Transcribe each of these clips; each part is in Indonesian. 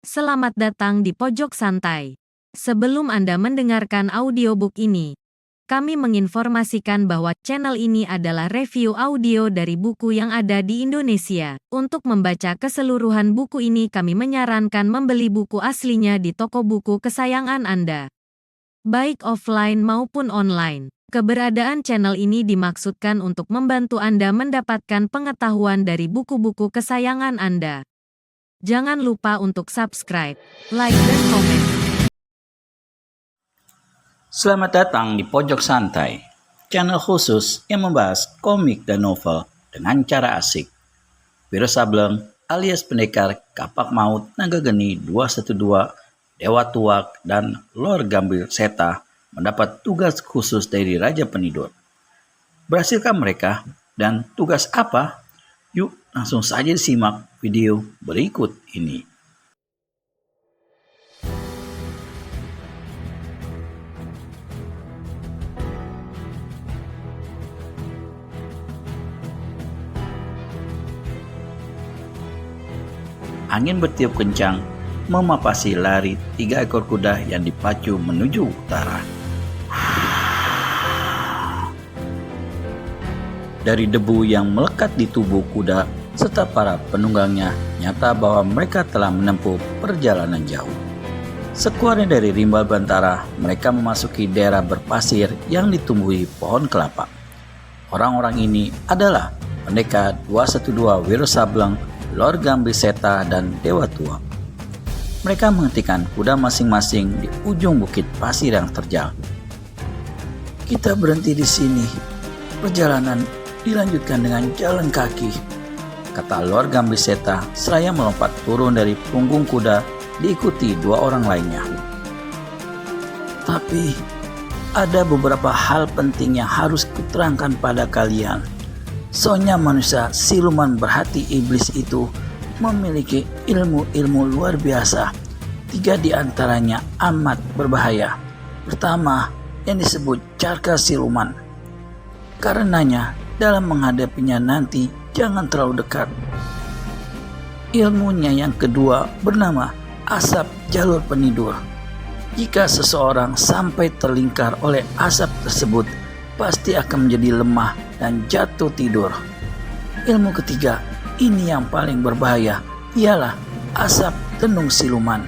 Selamat datang di Pojok Santai. Sebelum Anda mendengarkan audiobook ini, kami menginformasikan bahwa channel ini adalah review audio dari buku yang ada di Indonesia. Untuk membaca keseluruhan buku ini, kami menyarankan membeli buku aslinya di toko buku kesayangan Anda, baik offline maupun online. Keberadaan channel ini dimaksudkan untuk membantu Anda mendapatkan pengetahuan dari buku-buku kesayangan Anda. Jangan lupa untuk subscribe, like, dan komen. Selamat datang di Pojok Santai, channel khusus yang membahas komik dan novel dengan cara asik. Wiro Sableng alias pendekar Kapak Maut Naga Geni 212, Dewa Tuak, dan Lord Gambir Seta mendapat tugas khusus dari Raja Penidur. Berhasilkah mereka? Dan tugas apa? Yuk langsung saja disimak video berikut ini. Angin bertiup kencang memapasi lari 3 ekor kuda yang dipacu menuju utara. Dari debu yang melekat di tubuh kuda serta para penunggangnya, nyata bahwa mereka telah menempuh perjalanan jauh. Sekeluarnya dari Rimba Bantara, mereka memasuki daerah berpasir yang ditumbuhi pohon kelapa. Orang-orang ini adalah pendekar 212 Wiro Sableng, Lord Gambir Seta, dan Dewa Tuak. Mereka menghentikan kuda masing-masing di ujung bukit pasir yang terjal. Kita berhenti di sini. Perjalanan dilanjutkan dengan jalan kaki, kata Lord Gambir Seta seraya melompat turun dari punggung kuda diikuti 2 orang lainnya. Tapi ada beberapa hal penting yang harus kuterangkan pada kalian. Soalnya manusia siluman berhati iblis itu memiliki ilmu-ilmu luar biasa. 3 di antaranya amat berbahaya. Pertama, yang disebut carka siluman. Karenanya, dalam menghadapinya nanti jangan terlalu dekat. Ilmunya yang kedua bernama asap jalur penidur. Jika seseorang sampai terlingkar oleh asap tersebut, pasti akan menjadi lemah dan jatuh tidur. Ilmu ketiga, ini yang paling berbahaya, ialah asap tenung siluman.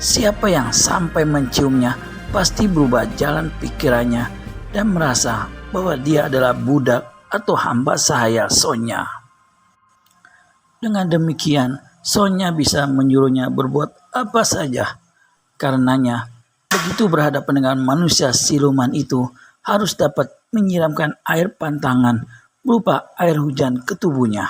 Siapa yang sampai menciumnya pasti berubah jalan pikirannya dan merasa bahwa dia adalah budak atau hamba sahaya Sonya. Dengan demikian, Sonya bisa menyuruhnya berbuat apa saja. Karenanya, begitu berhadapan dengan manusia siluman itu, harus dapat menyiramkan air pantangan berupa air hujan ke tubuhnya.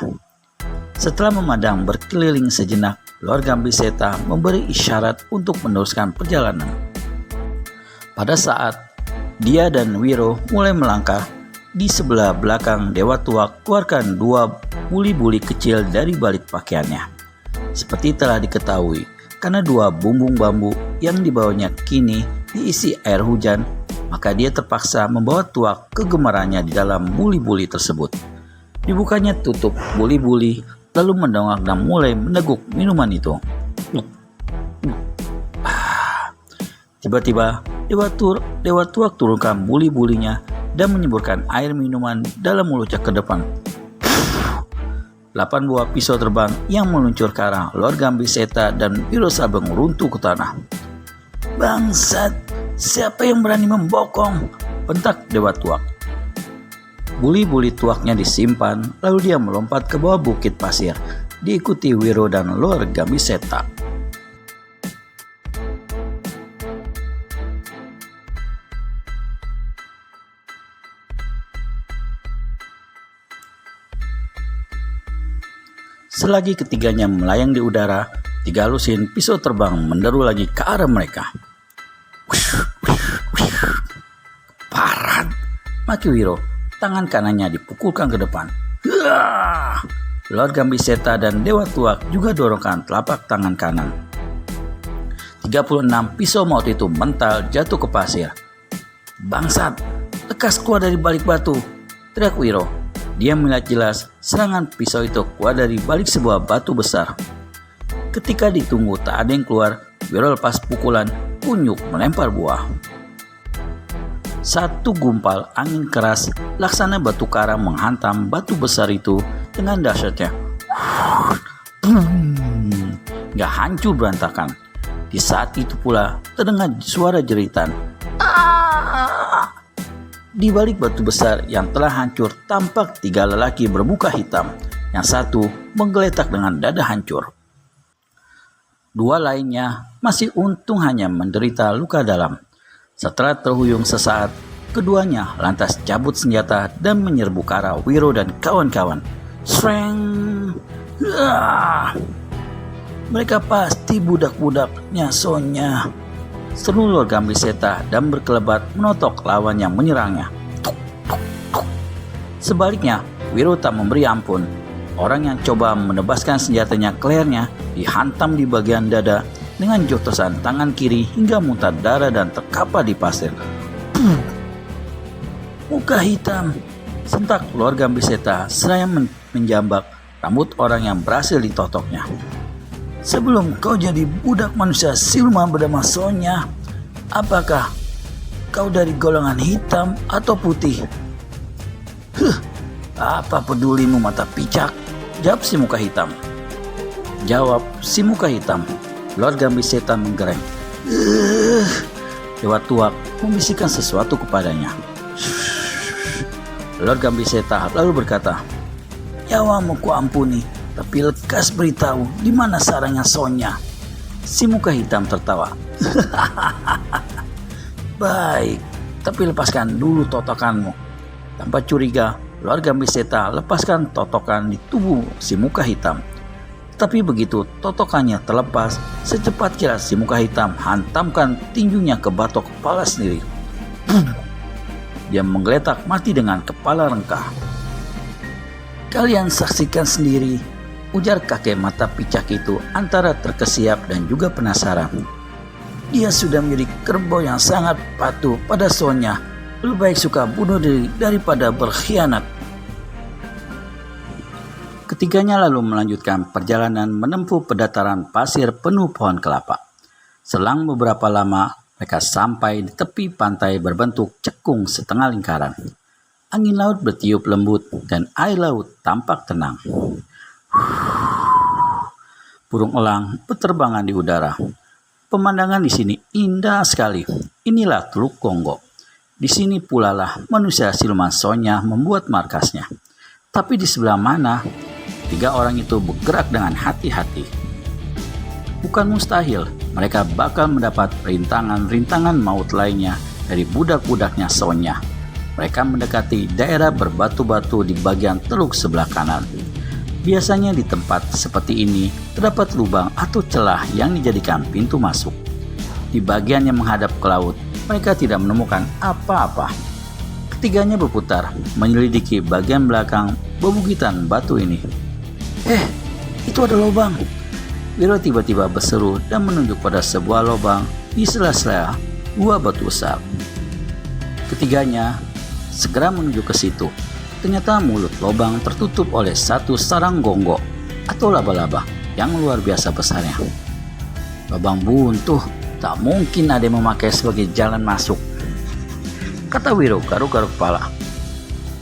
Setelah memandang berkeliling sejenak, Lord Gambir Seta memberi isyarat untuk meneruskan perjalanan. Pada saat dia dan Wiro mulai melangkah, di sebelah belakang Dewa Tuak keluarkan 2 buli-buli kecil dari balik pakaiannya. Seperti telah diketahui, karena 2 bumbung bambu yang dibawanya kini diisi air hujan, maka dia terpaksa membawa Tuak kegemarannya di dalam buli-buli tersebut. Dibukanya tutup buli-buli, lalu mendongak dan mulai meneguk minuman itu. Tiba-tiba Dewa Tuak turunkan buli-bulinya dan menyemburkan air minuman dalam mulutnya ke depan. 8 buah pisau terbang yang meluncur ke arah Lord Gambir Seta dan Wiro Sableng runtuh ke tanah. "Bangsat, siapa yang berani membokong?" bentak Dewa Tuak. Buli-buli tuaknya disimpan, lalu dia melompat ke bawah bukit pasir, diikuti Wiro dan Lord Gambir Seta. Selagi ketiganya melayang di udara, 3 lusin pisau terbang menderu lagi ke arah mereka. "Parat!" maki Wiro. Tangan kanannya dipukulkan ke depan. Lord Gambir Seta dan Dewa Tuak juga dorongkan telapak tangan kanan. 36 pisau maut itu mental jatuh ke pasir. "Bangsat, lekas keluar dari balik batu!" teriak Wiro. Dia melihat jelas serangan pisau itu keluar dari balik sebuah batu besar. Ketika ditunggu tak ada yang keluar, Wiro lepas pukulan, kunyuk melempar buah. Satu gumpal angin keras laksana batu karang menghantam batu besar itu dengan dahsyatnya. Gak hancur berantakan. Di saat itu pula terdengar suara jeritan. Di balik batu besar yang telah hancur tampak 3 lelaki bermuka hitam. Yang satu menggeletak dengan dada hancur. 2 lainnya masih untung hanya menderita luka dalam. Setelah terhuyung sesaat, keduanya lantas cabut senjata dan menyerbu ke arah Wiro dan kawan-kawan. Sreng! Mereka pasti budak-budaknya Sonya, seru Lord Gambiseta dan berkelebat menotok lawan yang menyerangnya. Sebaliknya, Wiro tak memberi ampun. Orang yang coba menebaskan senjatanya ke lehernya dihantam di bagian dada dengan jotosan tangan kiri hingga muntah darah dan terkapar di pasir. Muka hitam, sentak Lord Gambiseta seraya menjambak rambut orang yang berhasil ditotoknya. Sebelum kau jadi budak manusia siluman bernama Sonya, apakah kau dari golongan hitam atau putih? Apa pedulimu mata picak? Jawab si muka hitam. Jawab si muka hitam. Lord Gambiseta menggereng. Dewa Tuak membisikkan sesuatu kepadanya. Lord Gambiseta lalu berkata, nyawamu ku ampuni, tapi lekas beritahu di mana sarangnya Sonya. Si muka hitam tertawa. Baik, tapi lepaskan dulu totokanmu. Tanpa curiga, Lord Gambiseta lepaskan totokan di tubuh si muka hitam. Tapi begitu totokannya terlepas, secepat kilat si muka hitam hantamkan tinjunya ke batok kepala sendiri. Dia menggeletak mati dengan kepala rengkah. Kalian saksikan sendiri, ujar kakek mata picak itu antara terkesiap dan juga penasaran. Dia sudah menjadi kerbau yang sangat patuh pada Sonya. Lebih baik suka bunuh diri daripada berkhianat. Ketiganya lalu melanjutkan perjalanan menempuh pedataran pasir penuh pohon kelapa. Selang beberapa lama, mereka sampai di tepi pantai berbentuk cekung setengah lingkaran. Angin laut bertiup lembut dan air laut tampak tenang. Burung elang berterbangan di udara. Pemandangan di sini indah sekali. Inilah Teluk Gonggok. Di sini pula lah manusia siluman Sonya membuat markasnya. Tapi di sebelah mana? 3 orang itu bergerak dengan hati-hati. Bukan mustahil, mereka bakal mendapat rintangan-rintangan maut lainnya dari budak-budaknya Sonya. Mereka mendekati daerah berbatu-batu di bagian teluk sebelah kanan. Biasanya di tempat seperti ini terdapat lubang atau celah yang dijadikan pintu masuk. Di bagian yang menghadap ke laut, mereka tidak menemukan apa-apa. Ketiganya berputar, menyelidiki bagian belakang bebukitan batu ini. Itu ada lubang. Wiro tiba-tiba berseru dan menunjuk pada sebuah lubang di sela-sela 2 batu besar. Ketiganya segera menuju ke situ. Ternyata mulut lubang tertutup oleh satu sarang gonggok atau laba-laba yang luar biasa besarnya. Lubang buntu, tak mungkin ada yang memakai sebagai jalan masuk, kata Wiro garuk-garuk kepala.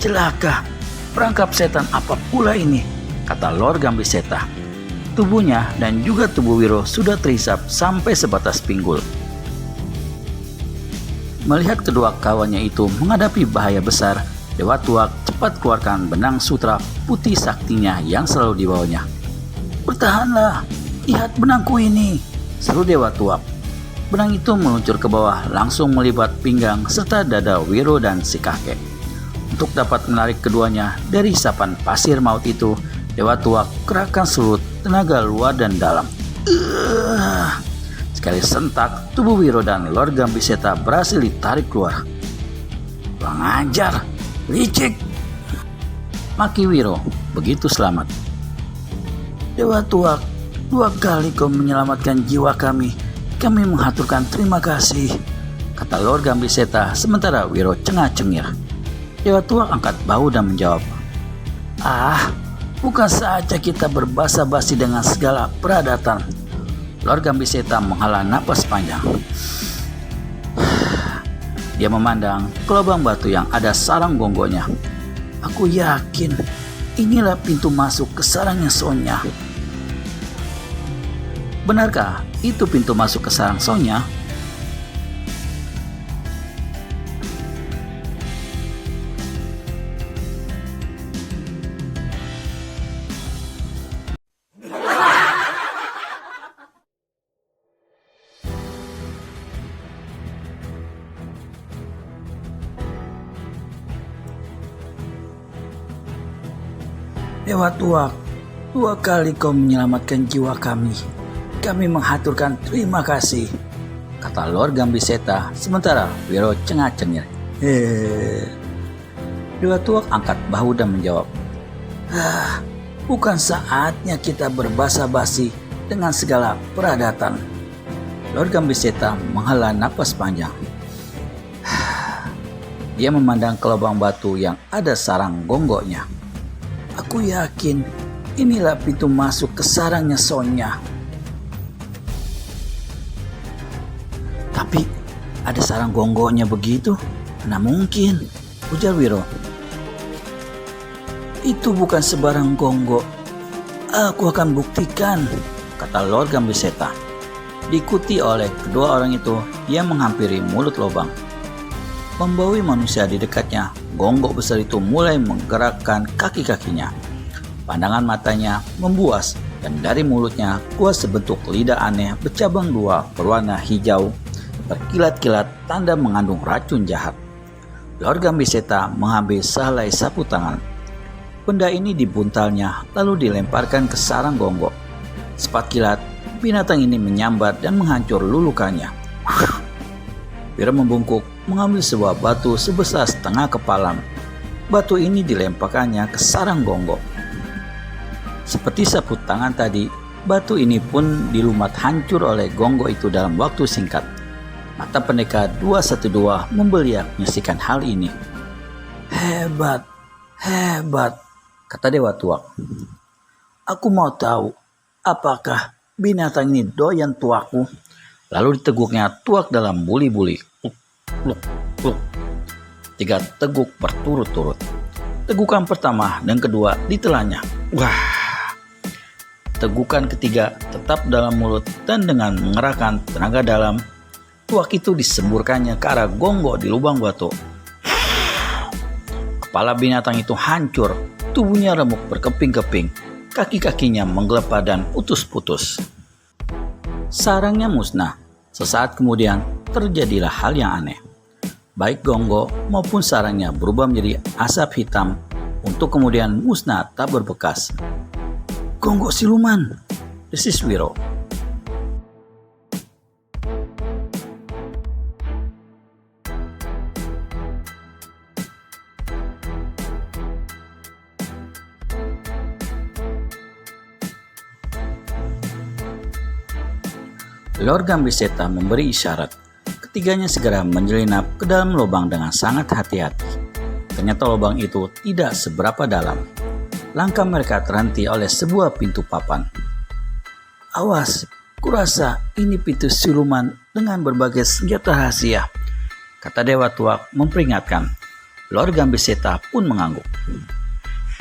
Celaka, perangkap setan apa pula ini, kata Lord Gambiseta. Tubuhnya dan juga tubuh Wiro sudah terhisap sampai sebatas pinggul. Melihat kedua kawannya itu menghadapi bahaya besar, Dewa Tuak cepat keluarkan benang sutra putih saktinya yang selalu dibawanya. Bertahanlah, lihat benangku ini, seru Dewa Tuak. Benang itu meluncur ke bawah langsung melibat pinggang serta dada Wiro dan si kakek. Untuk dapat menarik keduanya dari isapan pasir maut itu, Dewa Tuak kerahkan seluruh tenaga luar dan dalam. Sekali sentak, tubuh Wiro dan Lord Gambiseta berhasil ditarik keluar. Kurang ajar, licik, maki Wiro begitu selamat. Dewa Tuak, 2 kali kau menyelamatkan jiwa kami. Kami menghaturkan terima kasih, kata Lord Gambiseta sementara Wiro cengah-cengir. Dewa Tuak angkat bahu dan menjawab, bukan saja kita berbasa-basi dengan segala peradatan. Lord Gambiseta menghela napas panjang. Dia memandang ke lubang batu yang ada sarang gonggonya. Aku yakin inilah pintu masuk ke sarangnya Sonya. Benarkah itu pintu masuk ke sarang Sonya? Dewa Tuak, 2 kali kau menyelamatkan jiwa kami. Kami menghaturkan terima kasih, kata Lord Gambiseta sementara Wiro cengah-cengir. Dewa Tuak angkat bahu dan menjawab, bukan saatnya kita berbasa-basi dengan segala peradatan. Lord Gambiseta menghela napas panjang. Dia memandang ke lubang batu yang ada sarang gonggonya. Aku yakin inilah pintu masuk ke sarangnya Sonya. Tapi ada sarang gonggonya begitu? Mana mungkin, ujar Wiro. Itu bukan sebarang gonggo. Aku akan buktikan, kata Lord Gambiseta. Diikuti oleh kedua orang itu yang menghampiri mulut lubang. Membawi manusia di dekatnya, gonggo besar itu mulai menggerakkan kaki-kakinya. Pandangan matanya membuas dan dari mulutnya keluar sebentuk lidah aneh bercabang 2 berwarna hijau berkilat-kilat tanda mengandung racun jahat. Lord Gambiseta mengambil sehelai sapu tangan. Benda ini dibuntalnya lalu dilemparkan ke sarang gonggo. Cepat kilat, binatang ini menyambar dan menghancur lulukannya. Wiro membungkuk mengambil sebuah batu sebesar setengah kepala. Batu ini dilemparkannya ke sarang gonggo. Seperti sapu tangan tadi, batu ini pun dilumat hancur oleh gonggo itu dalam waktu singkat. Mata pendekar 212 membeliak menyaksikan hal ini. Hebat, hebat, kata Dewa Tuak. Aku mau tahu, apakah binatang ini doyan tuakku? Lalu diteguknya tuak dalam buli-buli. Pluk, pluk. 3 teguk berturut-turut. Tegukan pertama dan kedua ditelannya. Wah. Tegukan ketiga tetap dalam mulut dan dengan mengerahkan tenaga dalam, tuak itu disemburkannya ke arah gonggo di lubang batu. Kepala binatang itu hancur, tubuhnya remuk berkeping-keping, kaki-kakinya menggelepar dan putus-putus. Sarangnya musnah. Sesaat kemudian terjadilah hal yang aneh. Baik gonggo maupun sarangnya berubah menjadi asap hitam untuk kemudian musnah tak berbekas. Gonggo siluman, desis Wiro. Lord Gambiseta memberi isyarat. Ketiganya segera menyelinap ke dalam lubang dengan sangat hati-hati. Ternyata lubang itu tidak seberapa dalam. Langkah mereka terhenti oleh sebuah pintu papan. Awas, kurasa ini pintu siluman dengan berbagai senjata rahasia, kata Dewa Tuak memperingatkan. Lord Gambiseta pun mengangguk.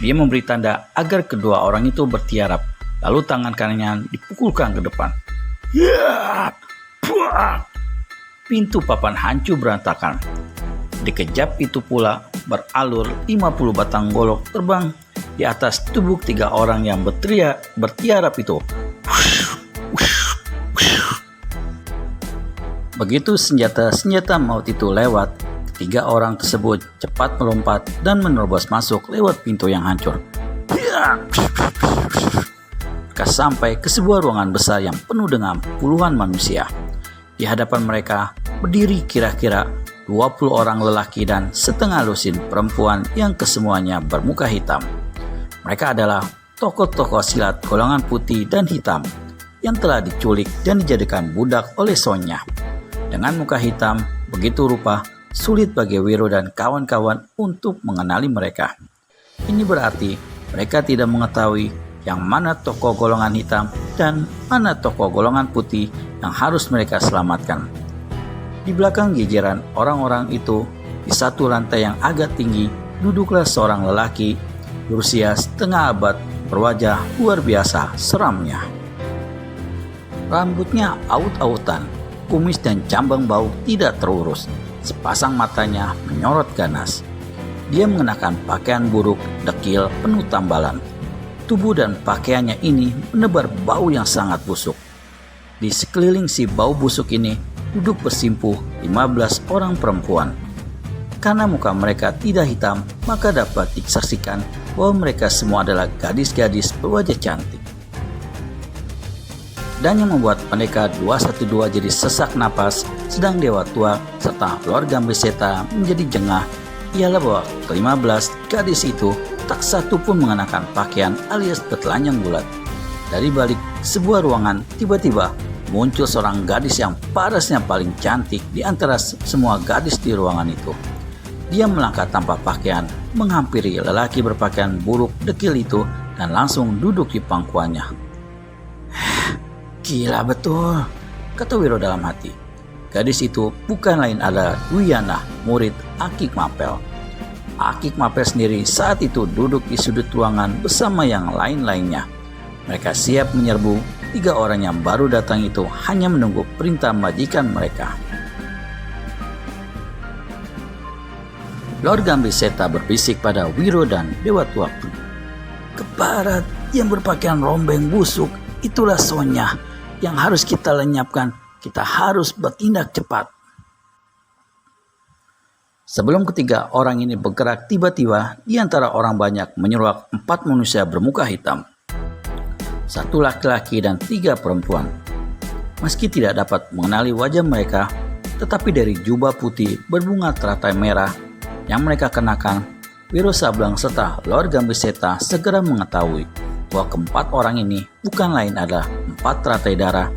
Dia memberi tanda agar kedua orang itu bertiarap, lalu tangan kanannya dipukulkan ke depan. Ya, pintu papan hancur berantakan. Dikejap itu pula beralur 50 batang golok terbang di atas tubuh 3 orang yang bertiarap itu. Begitu senjata-senjata maut itu lewat, 3 orang tersebut cepat melompat dan menerobos masuk lewat pintu yang hancur. Mereka sampai ke sebuah ruangan besar yang penuh dengan puluhan manusia. Di hadapan mereka berdiri kira-kira 20 orang lelaki dan setengah lusin perempuan yang kesemuanya bermuka hitam. Mereka adalah tokoh-tokoh silat golongan putih dan hitam yang telah diculik dan dijadikan budak oleh Sonya. Dengan muka hitam begitu rupa, sulit bagi Wiro dan kawan-kawan untuk mengenali mereka. Ini berarti Mereka tidak mengetahui yang mana tokoh golongan hitam dan mana tokoh golongan putih yang harus mereka selamatkan. Di belakang jejeran orang-orang itu, di satu lantai yang agak tinggi, duduklah seorang lelaki berusia setengah abad berwajah luar biasa seramnya. Rambutnya aut-autan, kumis dan jambang bau tidak terurus, sepasang matanya menyorot ganas. Dia mengenakan pakaian buruk, dekil, penuh tambalan. Tubuh dan pakaiannya ini menebar bau yang sangat busuk. Di sekeliling si bau busuk ini duduk bersimpuh 15 orang perempuan. Karena muka mereka tidak hitam, maka dapat disaksikan bahwa mereka semua adalah gadis-gadis berwajah cantik. Dan yang membuat mereka 212 jadi sesak napas, sedang Dewa Tua serta Lord Gambeseta menjadi jengah, ialah bahwa ke-15 gadis itu tak satu pun mengenakan pakaian alias bertelanjang bulat. Dari balik sebuah ruangan, tiba-tiba muncul seorang gadis yang parasnya paling cantik di antara semua gadis di ruangan itu. Dia melangkah tanpa pakaian, menghampiri lelaki berpakaian buruk dekil itu dan langsung duduk di pangkuannya. Gila betul, kata Wiro dalam hati. Gadis itu bukan lain adalah Dwiana, murid Akik Mapel. Akik Mapel sendiri saat itu duduk di sudut ruangan bersama yang lain-lainnya. Mereka siap menyerbu. 3 orang yang baru datang itu hanya menunggu perintah majikan mereka. Lord Gambeseta berbisik pada Wiro dan Dewa Tua. Keparat yang berpakaian rombeng busuk, itulah Sonya yang harus kita lenyapkan. Kita harus bertindak cepat. Sebelum ketiga orang ini bergerak, tiba-tiba di antara orang banyak menyeruak 4 manusia bermuka hitam. 1 laki-laki dan 3 perempuan. Meski tidak dapat mengenali wajah mereka, tetapi dari jubah putih berbunga teratai merah yang mereka kenakan, Wiro Sableng serta Lord Gambeseta segera mengetahui bahwa ke-4 orang ini bukan lain adalah 4 teratai darah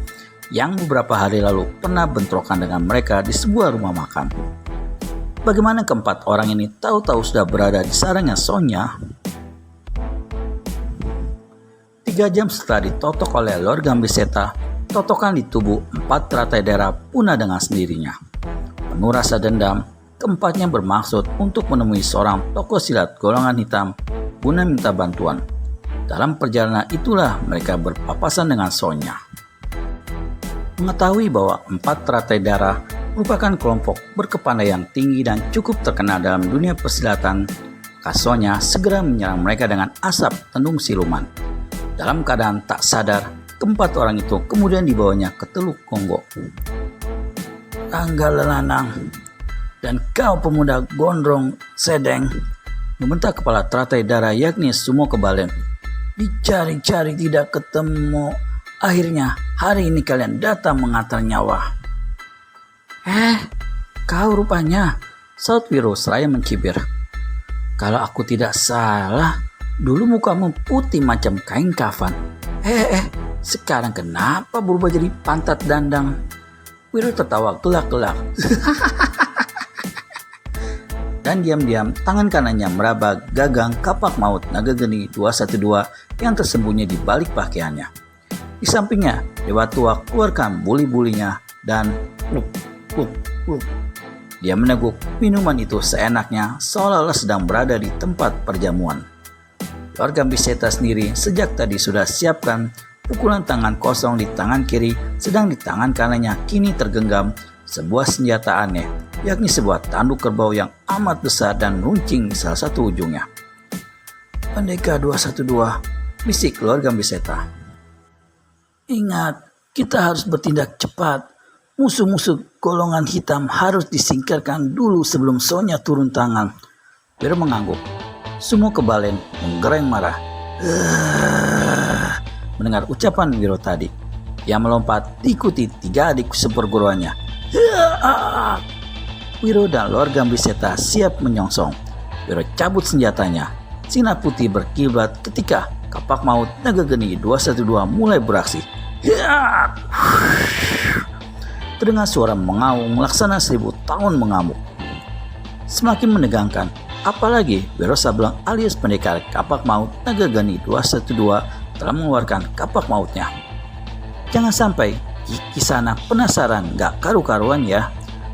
yang beberapa hari lalu pernah bentrokan dengan mereka di sebuah rumah makan. Bagaimana ke-4 orang ini tahu-tahu sudah berada di sarangnya Sonya? 3 jam setelah ditotok oleh Lord Gambeseta, totokan di tubuh 4 teratai darah punah dengan sendirinya. Penuh rasa dendam, ke-4-nya bermaksud untuk menemui seorang tokoh silat golongan hitam guna minta bantuan. Dalam perjalanan itulah mereka berpapasan dengan Sonya. Mengetahui bahwa 4 teratai darah merupakan kelompok berkepandaian tinggi dan cukup terkenal dalam dunia persilatan, Sonya segera menyerang mereka dengan asap tendung siluman. Dalam keadaan tak sadar, ke-4 orang itu kemudian dibawanya ke Teluk Kongo. Rangga Lelanang dan kau pemuda gondrong sedeng, membentak kepala teratai darah yakni Sumo Kebalen. Dicari-cari tidak ketemu. Akhirnya hari ini kalian datang mengantar nyawa. Kau rupanya, saut Wiro seraya mencibir. Kalau aku tidak salah, dulu mukamu putih macam kain kafan. Sekarang kenapa berubah jadi pantat dandang? Wiro tertawa gelak-gelak. Dan diam-diam tangan kanannya meraba gagang kapak maut naga geni 212 yang tersembunyi di balik pakaiannya. Di sampingnya, Dewa Tua keluarkan buli-bulinya dan pluk. Dia meneguk minuman itu seenaknya seolah-olah sedang berada di tempat perjamuan. Lord Gambeseta sendiri sejak tadi sudah siapkan pukulan tangan kosong di tangan kiri, sedang di tangan kanannya kini tergenggam sebuah senjata aneh, yakni sebuah tanduk kerbau yang amat besar dan runcing di salah satu ujungnya. Pendekar 212, bisik Lord Gambeseta. Ingat, kita harus bertindak cepat. Musuh-musuh golongan hitam harus disingkirkan dulu sebelum Sonya turun tangan. Wiro mengangguk. Sumo Kebalen menggereng marah. Mendengar ucapan Wiro tadi, ia melompat diikuti 3 adik seperguruannya. Wiro dan Lord Gambeseta siap menyongsong. Wiro cabut senjatanya. Sinar putih berkiblat ketika kapak maut naga geni 212 mulai beraksi. Terdengar suara mengaung laksana 1000 tahun mengamuk. Semakin menegangkan, Apalagi Wiro Sableng alias pendekar kapak maut Naga Geni 212 telah mengeluarkan kapak mautnya. Jangan sampai Kisana penasaran gak karu-karuan ya.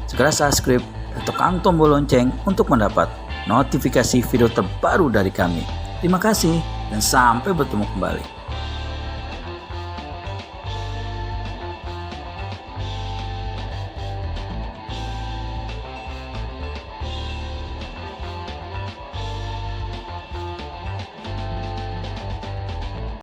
Segera subscribe dan tekan tombol lonceng untuk mendapat notifikasi video terbaru dari kami. Terima kasih dan sampai bertemu kembali.